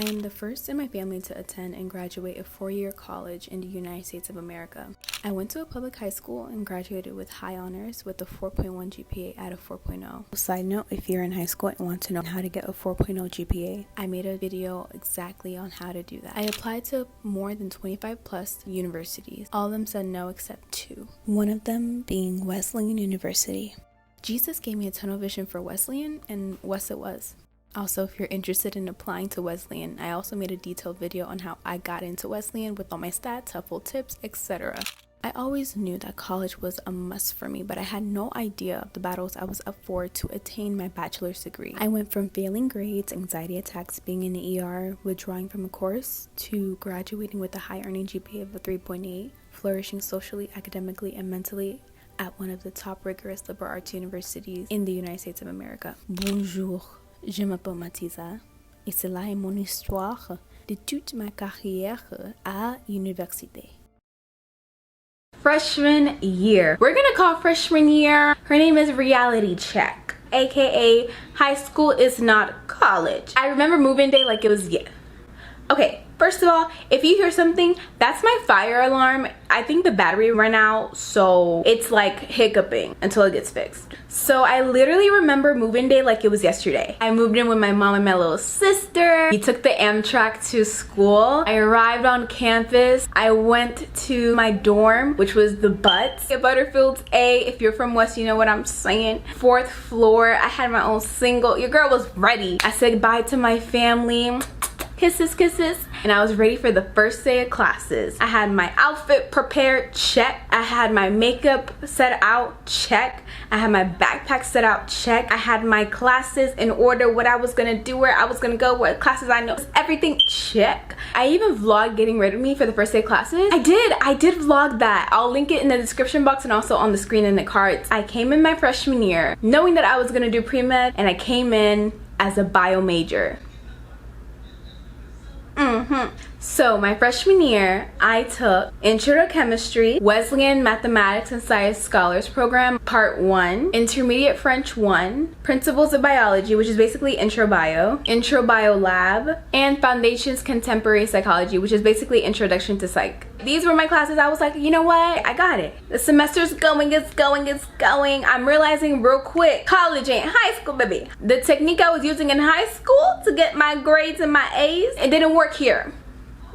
I am the first in my family to attend and graduate a 4-year college in the United States of America. I went to a public high school and graduated with high honors with a 4.1 GPA out of 4.0. Side note, if you're in high school and want to know how to get a 4.0 GPA, I made a video exactly on how to do that. I applied to more than 25 plus universities. All of them said no except 2. One of them being Wesleyan University. Jesus gave me a tunnel vision for Wesleyan, and Wes it was. Also, if you're interested in applying to Wesleyan, I also made a detailed video on how I got into Wesleyan with all my stats, helpful tips, etc. I always knew that college was a must for me, but I had no idea of the battles I was up for to attain my bachelor's degree. I went from failing grades, anxiety attacks, being in the ER, withdrawing from a course, to graduating with a high earning GPA of a 3.8, flourishing socially, academically, and mentally at one of the top rigorous liberal arts universities in the United States of America. Bonjour. Je m'appelle Mathilda et cela est mon histoire de toute ma carrière à l'université. Freshman year. We're gonna call freshman year. Her name is Reality Check, aka high school is not college. I remember moving day like it was Okay, first of all, if you hear something, that's my fire alarm. I think the battery ran out, so it's like hiccuping until it gets fixed. So I literally remember moving day like it was yesterday. I moved in with my mom and my little sister. We took the Amtrak to school. I arrived on campus. I went to my dorm, which was the Butts. Butterfields A, if you're from West, you know what I'm saying. 4th floor, I had my own single. Your girl was ready. I said goodbye to my family. Kisses, kisses. And I was ready for the first day of classes. I had my outfit prepared, check. I had my makeup set out, check. I had my backpack set out, check. I had my classes in order, what I was gonna do, where I was gonna go, what classes I know, everything, check. I even vlogged getting ready with me for the first day of classes. I did vlog that. I'll link it in the description box and also on the screen in the cards. I came in my freshman year knowing that I was gonna do pre-med, and I came in as a bio major. So my freshman year, I took Intro to Chemistry, Wesleyan Mathematics and Science Scholars Program Part 1, Intermediate French 1, Principles of Biology, which is basically Intro Bio Lab, and Foundations Contemporary Psychology, which is basically Introduction to Psych. These were my classes. I was like, you know what? I got it. The semester's going, it's going, it's going. I'm realizing real quick, college ain't high school, baby. The technique I was using in high school to get my grades and my A's, it didn't work here.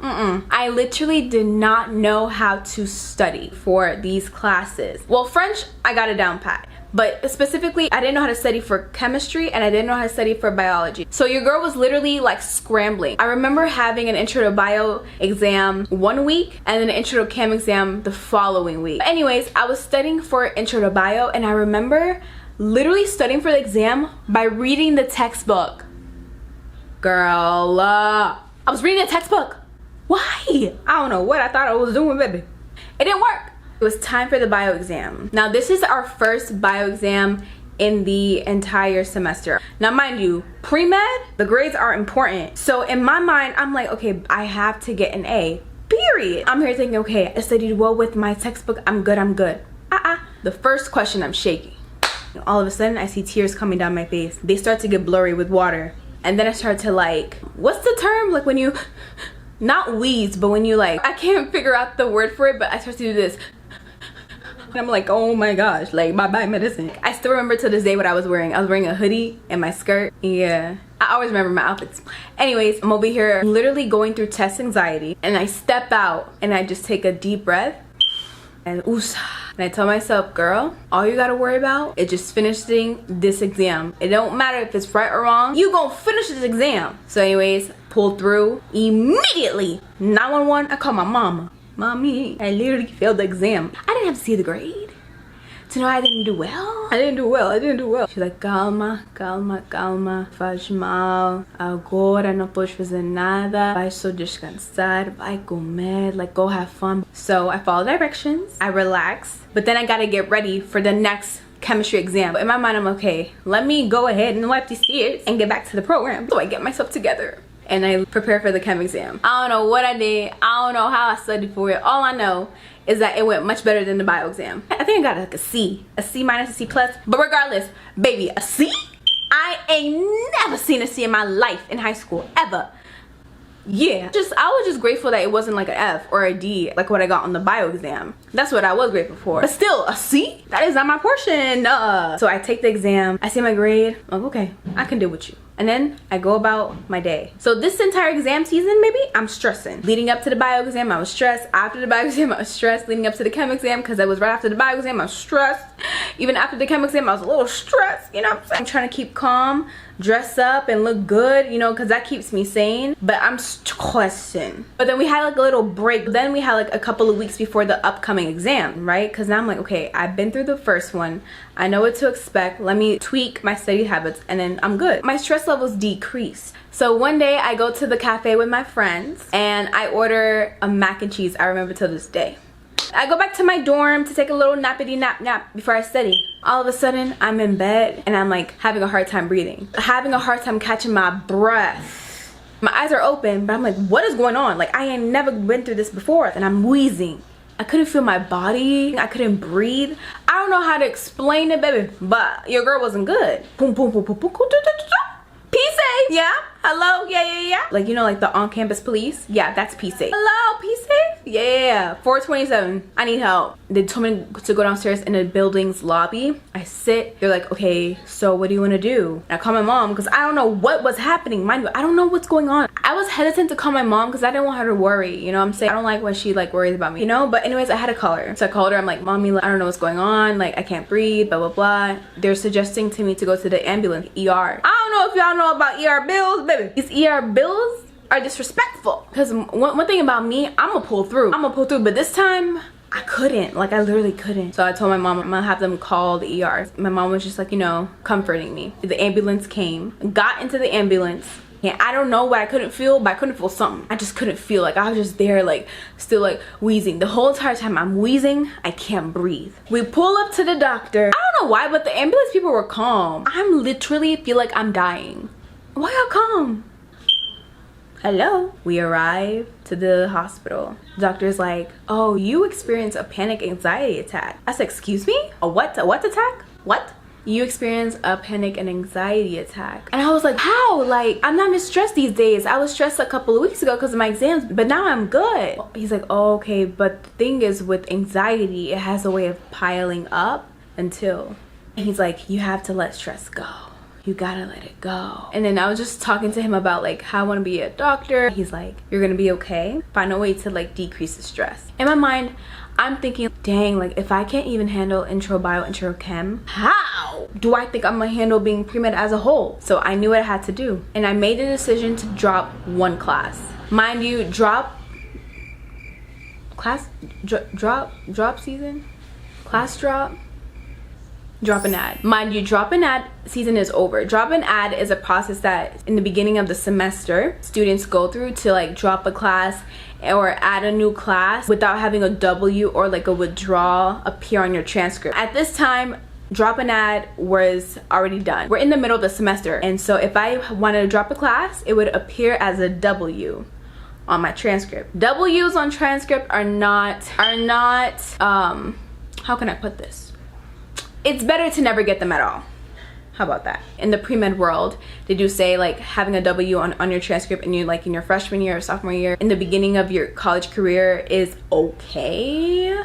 I literally did not know how to study for these classes. Well, French, I got it down pat. But specifically, I didn't know how to study for chemistry and I didn't know how to study for biology. So your girl was literally like scrambling. I remember having an intro to bio exam one week and then an intro to chem exam the following week. But anyways, I was studying for intro to bio and I remember literally studying for the exam by reading the textbook. Girl, I was reading the textbook. Why? I don't know what I thought I was doing, baby. It didn't work. It was time for the bio exam. Now this is our first bio exam in the entire semester. Now mind you, pre-med, the grades are important. So in my mind, I'm like, okay, I have to get an A, period. I'm here thinking, okay, I studied well with my textbook, I'm good, I'm good. The first question, I'm shaking. All of a sudden, I see tears coming down my face. They start to get blurry with water. And then I start to like, what's the term? Like when you, not wheeze, but when you like, I can't figure out the word for it, but I start to do this. And I'm like, oh my gosh, like bye-bye medicine. I still remember to this day what I was wearing. I was wearing a hoodie and my skirt. Yeah, I always remember my outfits. Anyways, I'm over here literally going through test anxiety and I step out and I just take a deep breath and oosa. And I tell myself, girl, all you gotta worry about is just finishing this exam. It don't matter if it's right or wrong, you gonna finish this exam. So anyways, pulled through immediately. 911, I call my mama. Mommy, I literally failed the exam. I didn't have to see the grade to know I didn't do well. I didn't do well. She's like, calma, calma, calma. Faz mal. Agora não pode fazer nada. Vai só descansar. Vai comer. Like, go have fun. So I follow directions. I relax. But then I gotta get ready for the next chemistry exam. But in my mind, I'm okay. Let me go ahead and wipe these tears and get back to the program. So I get myself together. And I prepare for the chem exam. I don't know what I did. I don't know how I studied for it. All I know is that it went much better than the bio exam. I think I got like a C minus, a C plus. But regardless, baby, a C? I ain't never seen a C in my life in high school, ever. Yeah, I was just grateful that it wasn't like an F or a D like what I got on the bio exam. That's what I was grateful for. But still, a C? That is not my portion. So I take the exam, I see my grade, I'm like, okay, I can deal with you. And then I go about my day. So this entire exam season, maybe, I'm stressing. Leading up to the bio exam, I was stressed. After the bio exam, I was stressed. Leading up to the chem exam, because I was right after the bio exam, I was stressed. Even after the chem exam, I was a little stressed, you know what I'm saying? I'm trying to keep calm, dress up, and look good, you know, because that keeps me sane. But I'm stressing. But then we had like a little break. Then we had like a couple of weeks before the upcoming exam, right? Because now I'm like, okay, I've been through the first one. I know what to expect. Let me tweak my study habits and then I'm good. My stress levels decreased. So one day I go to the cafe with my friends and I order a mac and cheese. I remember till this day. I go back to my dorm to take a little nappity nap before I study. All of a sudden I'm in bed and I'm like having a hard time breathing. Having a hard time catching my breath. My eyes are open, but I'm like, what is going on? Like, I ain't never been through this before. And I'm wheezing. I couldn't feel my body. I couldn't breathe. I don't know how to explain it, baby, but your girl wasn't good. Boom, boom, boom, boom, boom, Peace, yeah? Hello? Yeah. Like, you know, like the on-campus police? Yeah, that's Peace. Hello, Peace? Yeah, 427. I need help. They told me to go downstairs in the building's lobby. I sit. They're like, okay, so what do you want to do? And I call my mom because I don't know what was happening. Mind you, I don't know what's going on. I was hesitant to call my mom because I didn't want her to worry. You know what I'm saying? I don't like when she like worries about me, you know? But anyways, I had to call her. So I called her. I'm like, mommy, I don't know what's going on. Like, I can't breathe, blah, blah, blah. They're suggesting to me to go to the ambulance, ER. I don't know if y'all know about ER bills, baby. These ER bills are disrespectful. Because one thing about me, I'm gonna pull through. But this time, I couldn't. Like, I literally couldn't. So I told my mom I'm gonna have them call the ER. My mom was just like, you know, comforting me. The ambulance came, got into the ambulance. Yeah, I don't know what I couldn't feel, but I couldn't feel something. I just couldn't feel. Like, I was just there, like, still like wheezing. The whole entire time I'm wheezing, I can't breathe. We pull up to the doctor. I don't know why, but the ambulance people were calm. I'm literally feel like I'm dying. Why y'all calm? Hello. We arrive to the hospital. The doctor's like, oh, you experienced a panic anxiety attack. I said, excuse me? A what attack? What? You experienced a panic and anxiety attack. And I was like, how? Like, I'm not as stressed these days. I was stressed a couple of weeks ago because of my exams, but now I'm good. He's like, oh, okay, but the thing is with anxiety, it has a way of piling up until, and he's like, you have to let stress go. You gotta let it go. And then I was just talking to him about like how I want to be a doctor. He's like, you're gonna be okay. Find a way to like decrease the stress. In my mind, I'm thinking, dang, like if I can't even handle intro bio, intro chem, how do I think I'm gonna handle being pre-med as a whole? So I knew what I had to do. And I made the decision to drop one class. Mind you, drop season? Class drop? Drop an ad. Mind you, drop an ad season is over. Drop an ad is a process that in the beginning of the semester students go through to like drop a class or add a new class without having a W or like a withdrawal appear on your transcript. At this time, drop an ad was already done. We're in the middle of the semester, and so if I wanted to drop a class, it would appear as a W on my transcript. W's on transcript are not how can I put this? It's better to never get them at all. How about that? In the pre-med world, they do say like having a W on your transcript and you like in your freshman year or sophomore year in the beginning of your college career is okay.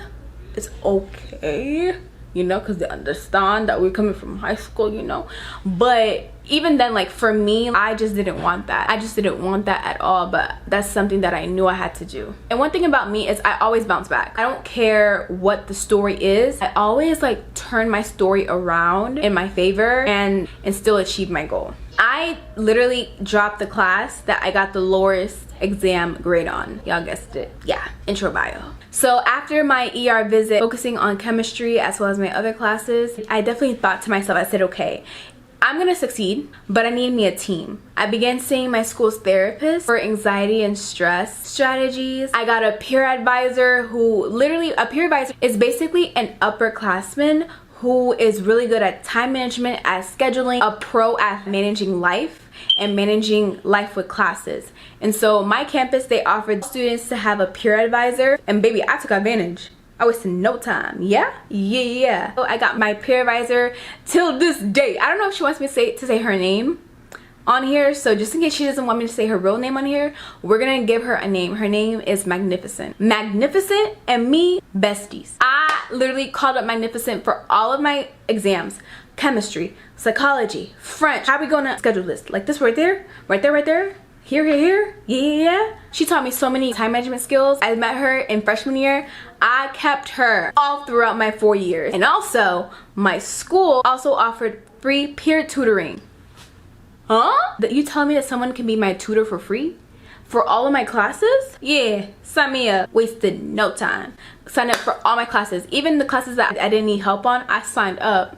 It's okay, you know, because they understand that we're coming from high school, you know. But even then, like for me, I just didn't want that. I just didn't want that at all, but that's something that I knew I had to do. And one thing about me is I always bounce back. I don't care what the story is. I always like turn my story around in my favor and still achieve my goal. I literally dropped the class that I got the lowest exam grade on. Y'all guessed it. Yeah, intro bio. So after my ER visit, focusing on chemistry as well as my other classes, I definitely thought to myself, I said, okay, I'm gonna succeed, but I need me a team. I began seeing my school's therapist for anxiety and stress strategies. I got a peer advisor who a peer advisor is basically an upperclassman who is really good at time management, at scheduling, a pro at managing life and managing life with classes. And so my campus, they offered students to have a peer advisor, and baby, I took advantage. I wasted no time. Yeah. So I got my peer advisor till this day. I don't know if she wants me to say her name, on here, so just in case she doesn't want me to say her real name on here, we're gonna give her a name. Her name is Magnificent. Magnificent and me, besties. I literally called up Magnificent for all of my exams: chemistry, psychology, French. How are we gonna schedule this? Like this right there, right there, right there, here, here, here, yeah. She taught me so many time management skills. I met her in freshman year. I kept her all throughout my 4 years. And also, my school also offered free peer tutoring. Huh? That you tell me that someone can be my tutor for free? For all of my classes? Yeah, sign me up. Wasted no time. Signed up for all my classes. Even the classes that I didn't need help on, I signed up.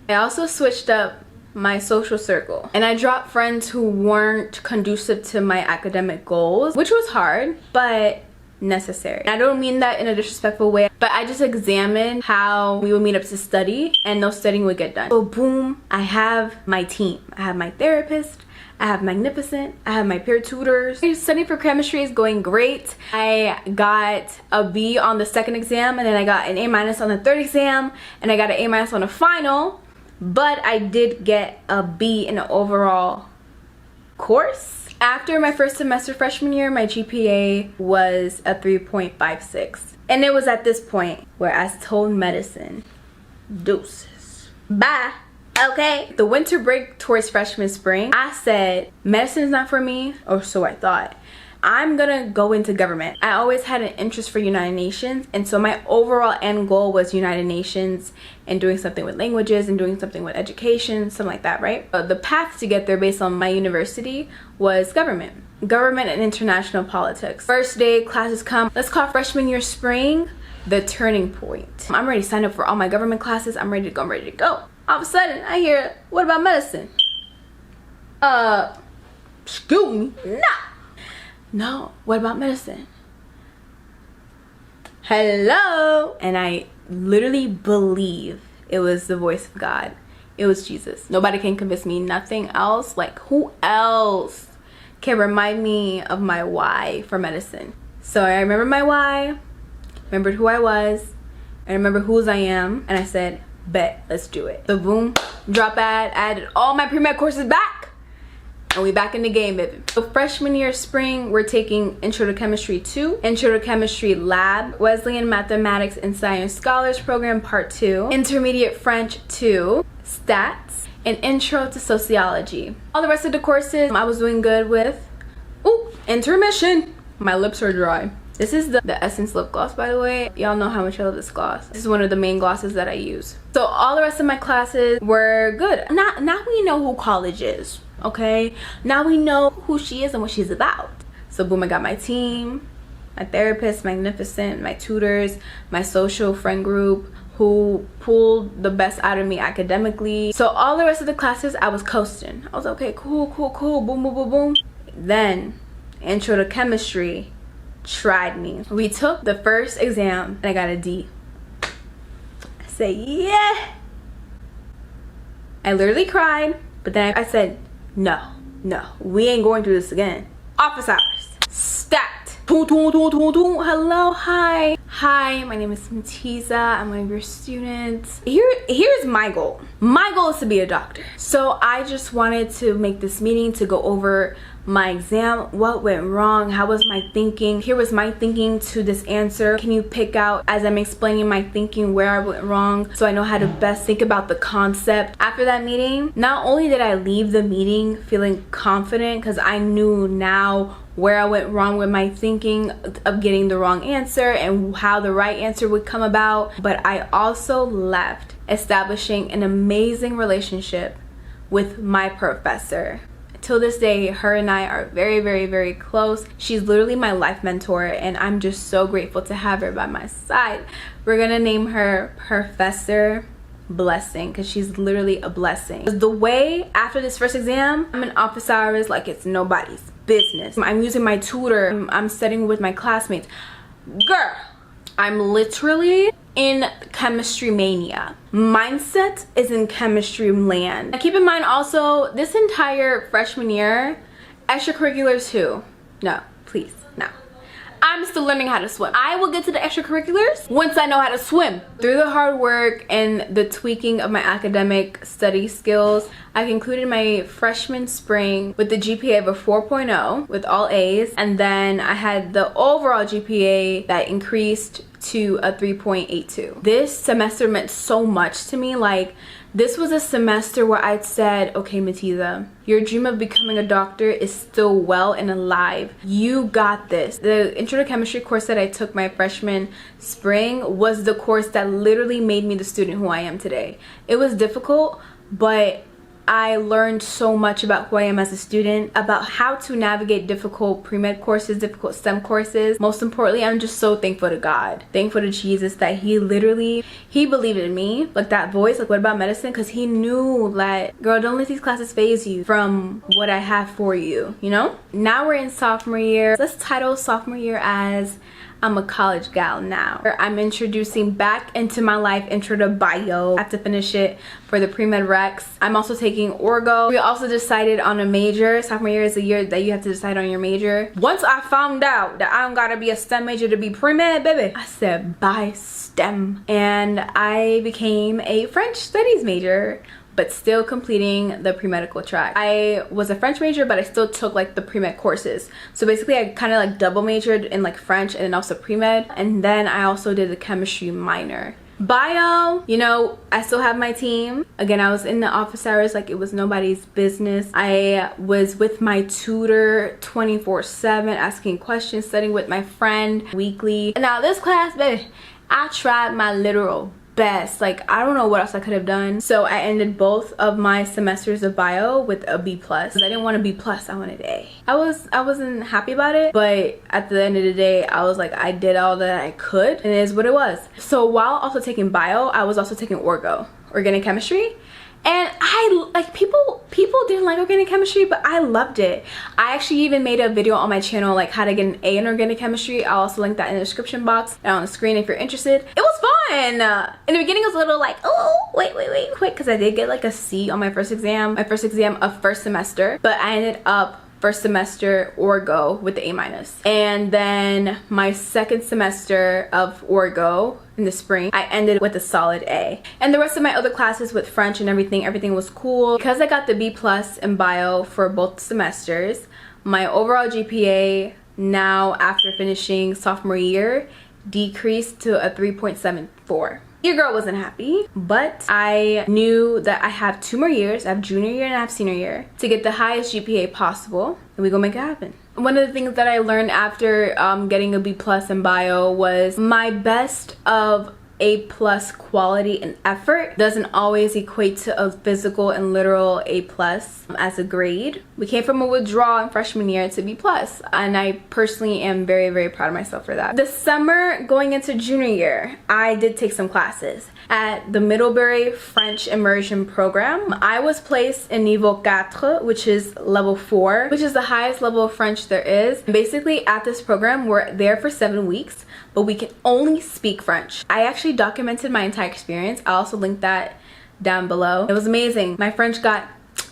I also switched up my social circle, and I dropped friends who weren't conducive to my academic goals, which was hard, but necessary. And I don't mean that in a disrespectful way, but I just examined how we would meet up to study and no studying would get done. So boom, I have my team. I have my therapist, I have Magnificent, I have my peer tutors. Studying for chemistry is going great. I got a B on the second exam, and then I got an A- on the third exam, and I got an A- on the final. But I did get a B in the overall course. After my first semester freshman year, my GPA was a 3.56. And it was at this point where I told medicine, deuces, bye, okay? The winter break towards freshman spring, I said, medicine is not for me, or so I thought. I'm gonna go into government. I always had an interest for United Nations, and so my overall end goal was United Nations and doing something with languages and doing something with education, something like that, right? The path to get there based on my university was government and international politics. First day classes come. Let's call freshman year spring the turning point. I'm ready to sign up for all my government classes. I'm ready to go, I'm ready to go. All of a sudden I hear, what about medicine? Excuse me, no, what about medicine? Hello? And I literally believe it was the voice of God. It was Jesus. Nobody can convince me, nothing else. Like, who else can remind me of my why for medicine? So I remember my why, remembered who I was, I remember whose I am, and I said, bet, let's do it. So boom, drop ad, added all my pre-med courses back. And we back in the game, baby. So freshman year spring, we're taking Intro to Chemistry 2, Intro to Chemistry Lab, Wesleyan Mathematics and Science Scholars Program Part 2, Intermediate French 2, Stats, and Intro to Sociology. All the rest of the courses I was doing good with. Ooh, intermission. My lips are dry. This is the Essence lip gloss, by the way. Y'all know how much I love this gloss. This is one of the main glosses that I use. So all the rest of my classes were good. Now we know who college is. Okay, now we know who she is and what she's about. So boom, I got my team, my therapist, Magnificent, my tutors, my social friend group who pulled the best out of me academically. So all the rest of the classes I was coasting. I was okay, cool, boom, boom, boom, boom. Then Intro to Chemistry tried me. We took the first exam and I got a D. I said, yeah. I literally cried, but then I said, no, we ain't going through this again. Office hours. Stat. Hello, hi, my name is Matiza. I'm one of your students. Here's my goal. My goal is to be a doctor. So I just wanted to make this meeting to go over my exam, what went wrong, how was my thinking. Here was my thinking to this answer. Can you pick out, as I'm explaining my thinking, where I went wrong so I know how to best think about the concept? After that meeting, not only did I leave the meeting feeling confident because I knew now where I went wrong with my thinking of getting the wrong answer and how the right answer would come about, but I also left establishing an amazing relationship with my professor. Till this day, her and I are very, very, very close. She's literally my life mentor, and I'm just so grateful to have her by my side. We're gonna name her Professor Blessing because she's literally a blessing. The way after this first exam, I'm in office hours like it's nobody's business. I'm using my tutor. I'm studying with my classmates. Girl, I'm literally in chemistry mania. Mindset is in chemistry land. Now keep in mind also, this entire freshman year, extracurriculars too. No, please, no. I'm still learning how to swim. I will get to the extracurriculars once I know how to swim. Through the hard work and the tweaking of my academic study skills, I concluded my freshman spring with the GPA of a 4.0 with all A's, and then I had the overall GPA that increased to a 3.82. This semester meant so much to me. Like, this was a semester where I'd said, okay, Matilda, your dream of becoming a doctor is still well and alive. You got this. The Intro to Chemistry course that I took my freshman spring was the course that literally made me the student who I am today. It was difficult, but I learned so much about who I am as a student, about how to navigate difficult pre-med courses, difficult STEM courses. Most importantly, I'm just so thankful to God, thankful to Jesus that he believed in me. Like that voice, like, what about medicine? Because he knew that, girl, don't let these classes phase you from what I have for you, you know? Now we're in sophomore year. Let's title sophomore year as I'm a college gal now. I'm introducing back into my life intro to bio. I have to finish it for the pre-med recs. I'm also taking orgo. We also decided on a major. Sophomore year is the year that you have to decide on your major. Once I found out that I don't gotta be a STEM major to be pre-med, baby, I said bye STEM. And I became a French studies major, but still completing the pre-medical track. I was a French major, but I still took like the pre-med courses. So basically I kind of like double majored in like French and then also pre-med. And then I also did the chemistry minor. Bio, you know, I still have my team. Again, I was in the office hours like it was nobody's business. I was with my tutor 24/7, asking questions, studying with my friend weekly. And now this class, baby, I tried my literal best. Like, I don't know what else I could have done. So I ended both of my semesters of bio with a B+. I didn't want a B+, I wanted an A. I wasn't happy about it, but at the end of the day, I was like, I did all that I could, and it is what it was. So while also taking bio, I was also taking organic chemistry. And I like, people didn't like organic chemistry, but I loved it. I actually even made a video on my channel like how to get an A in organic chemistry. I'll also link that in the description box and on the screen if you're interested. It was fun. In the beginning, I was a little like, oh, wait, quick, because I did get like a C on my first exam of first semester, but I ended up first semester orgo with the A-. And then my second semester of orgo in the spring, I ended with a solid A. And the rest of my other classes with French and everything was cool. Because I got the B+ in bio for both semesters, my overall GPA now after finishing sophomore year decreased to a 3.74. Your girl wasn't happy, but I knew that I have 2 more years. I have junior year and I have senior year to get the highest GPA possible, and we gonna make it happen. One of the things that I learned after getting a B+ in bio was my best of A+ quality and effort doesn't always equate to a physical and literal A+ as a grade. We came from a withdrawal in freshman year to B+, and I personally am very, very proud of myself for that. The summer going into junior year, I did take some classes at the Middlebury French Immersion Program. I was placed in Niveau 4, which is level 4, which is the highest level of French there is. Basically, at this program, we're there for 7 weeks, but we can only speak French. I actually documented my entire experience. I'll also link that down below. It was amazing. My French got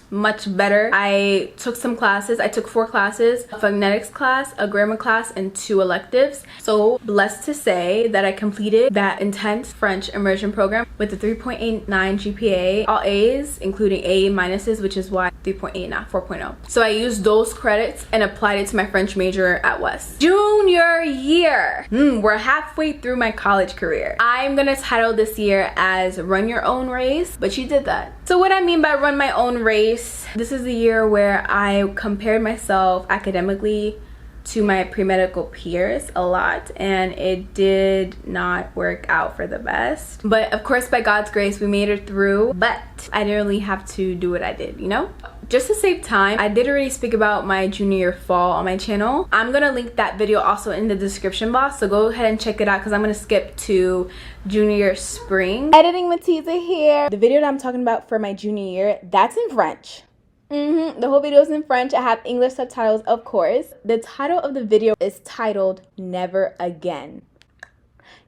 much better. I took some classes. I took 4 classes, a phonetics class, a grammar class, and 2 electives. So blessed to say that I completed that intense French immersion program with a 3.89 GPA, all A's, including A-, which is why 3.8 not 4.0. So I used those credits and applied it to my French major at West. Junior year. We're halfway through my college career. I'm gonna title this year as Run Your Own Race, but you did that. So what I mean by run my own race, this is the year where I compared myself academically to my pre-medical peers a lot, and it did not work out for the best. But of course, by God's grace, we made it through, but I didn't really have to do what I did, you know? Just to save time, I did already speak about my junior year fall on my channel. I'm gonna link that video also in the description box, so go ahead and check it out because I'm gonna skip to junior year spring. Editing Matisa here. The video that I'm talking about for my junior year, that's in French. The whole video is in French. I have English subtitles, of course. The title of the video is titled Never Again.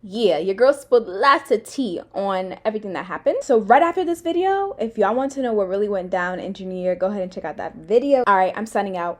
Yeah, your girl spilled lots of tea on everything that happened. So right after this video, if y'all want to know what really went down in junior year, go ahead and check out that video. All right, I'm signing out.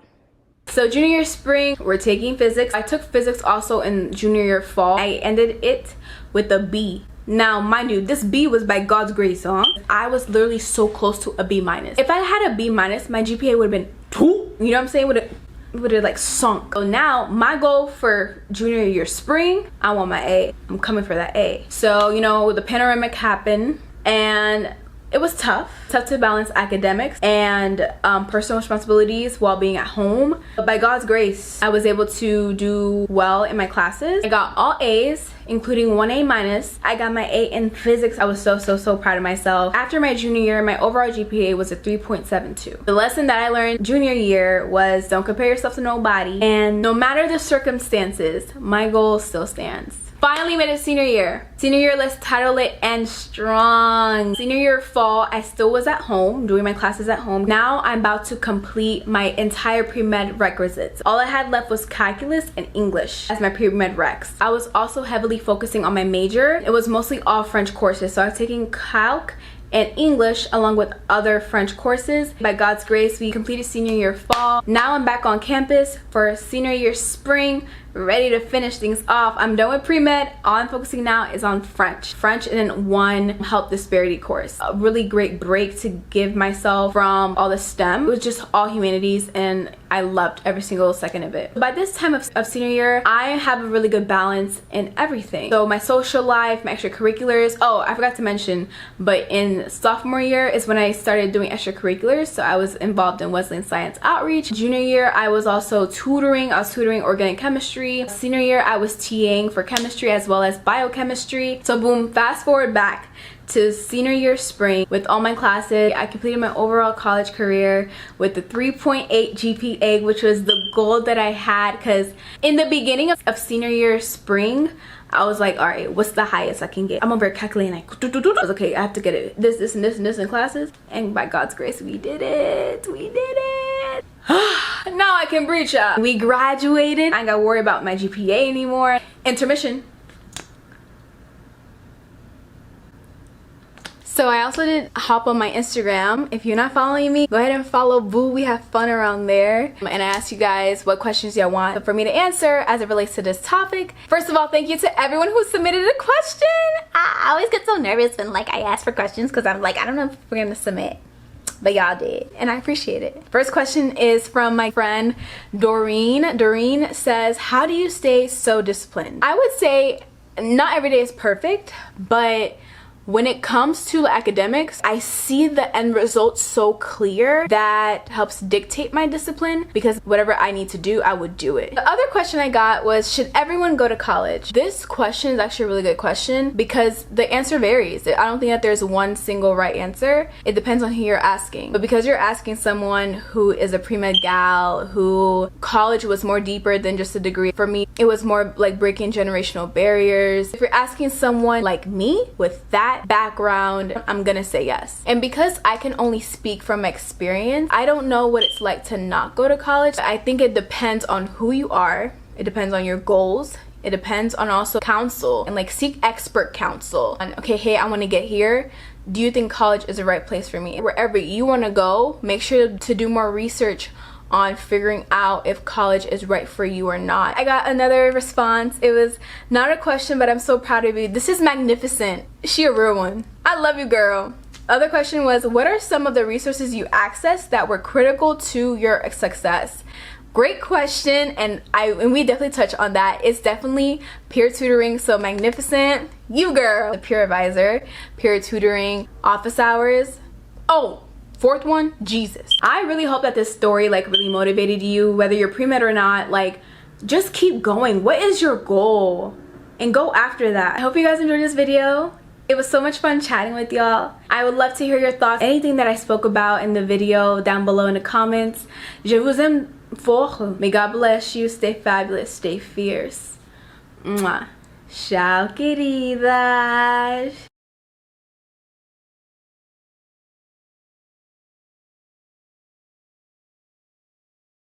So junior year spring, we're taking physics. I took physics also in junior year fall. I ended it with a B. Now, mind you, this B was by God's grace, huh? I was literally so close to a B minus. If I had a B minus, my GPA would have been 2. You know what I'm saying? Would have like sunk. So now my goal for junior year spring, I want my A. I'm coming for that A. So, you know, the pandemic happened and it was tough to balance academics and personal responsibilities while being at home. But by God's grace, I was able to do well in my classes. I got all A's, including 1 A minus. I got my A in physics. I was so proud of myself. After my junior year, my overall GPA was a 3.72. The lesson that I learned junior year was don't compare yourself to nobody, and no matter the circumstances, my goal still stands. Finally made it senior year. Senior year, let's title it and strong. Senior year fall, I still was at home doing my classes at home. Now I'm about to complete my entire pre-med requisites. All I had left was calculus and English as my pre-med recs. I was also heavily focusing on my major. It was mostly all French courses, so I was taking calc and English along with other French courses. By God's grace, we completed senior year fall. Now I'm back on campus for senior year spring, ready to finish things off. I'm done with pre-med. All I'm focusing now is on French and then one health disparity course. A really great break to give myself from all the STEM. It was just all humanities and I loved every single second of it. By this time of senior year, I have a really good balance in everything. So my social life, my extracurriculars. Oh, I forgot to mention, but in sophomore year is when I started doing extracurriculars. So I was involved in Wesleyan Science Outreach. Junior year, I was also tutoring. I was tutoring organic chemistry. Senior year, I was TAing for chemistry as well as biochemistry. So boom, fast forward back to senior year spring with all my classes. I completed my overall college career with the 3.8 GPA, which was the goal that I had, because in the beginning of senior year spring, I was like, all right, what's the highest I can get? I'm over calculating like, I was okay, I have to get it this and this in classes. And by God's grace, we did it. We did it. Now I can breathe, y'all. We graduated. I ain't gotta worry about my GPA anymore. Intermission. So I also did hop on my Instagram. If you're not following me, go ahead and follow Boo. We have fun around there. And I asked you guys what questions y'all want for me to answer as it relates to this topic. First of all, thank you to everyone who submitted a question. I always get so nervous when like I ask for questions because I'm like, I don't know if we're gonna submit. But y'all did, and I appreciate it. First question is from my friend Doreen. Doreen says, how do you stay so disciplined? I would say not every day is perfect, but when it comes to academics, I see the end result so clear that helps dictate my discipline, because whatever I need to do, I would do it. The other question I got was, should everyone go to college? This question is actually a really good question because the answer varies. I don't think that there's one single right answer. It depends on who you're asking. But because you're asking someone who is a pre-med gal, who college was more deeper than just a degree, for me, it was more like breaking generational barriers. If you're asking someone like me with that background, I'm gonna say yes. And because I can only speak from experience, I don't know what it's like to not go to college. I think it depends on who you are. It depends on your goals. It depends on also counsel, and like seek expert counsel on, okay, hey, I want to get here. Do you think college is the right place for me? Wherever you want to go, make sure to do more research on figuring out if college is right for you or not. I got another response. It was not a question, but I'm so proud of you. This is magnificent. She a real one. I love you, girl. Other question was, what are some of the resources you accessed that were critical to your success? Great question, and we definitely touch on that. It's definitely peer tutoring, so magnificent. You, girl. The peer advisor, peer tutoring, office hours. Oh, fourth one, Jesus. I really hope that this story like really motivated you, whether you're pre-med or not. Like, just keep going. What is your goal? And go after that. I hope you guys enjoyed this video. It was so much fun chatting with y'all. I would love to hear your thoughts. Anything that I spoke about in the video down below in the comments. Je vous aime fort. May God bless you. Stay fabulous. Stay fierce. Mwah. Ciao, queridas.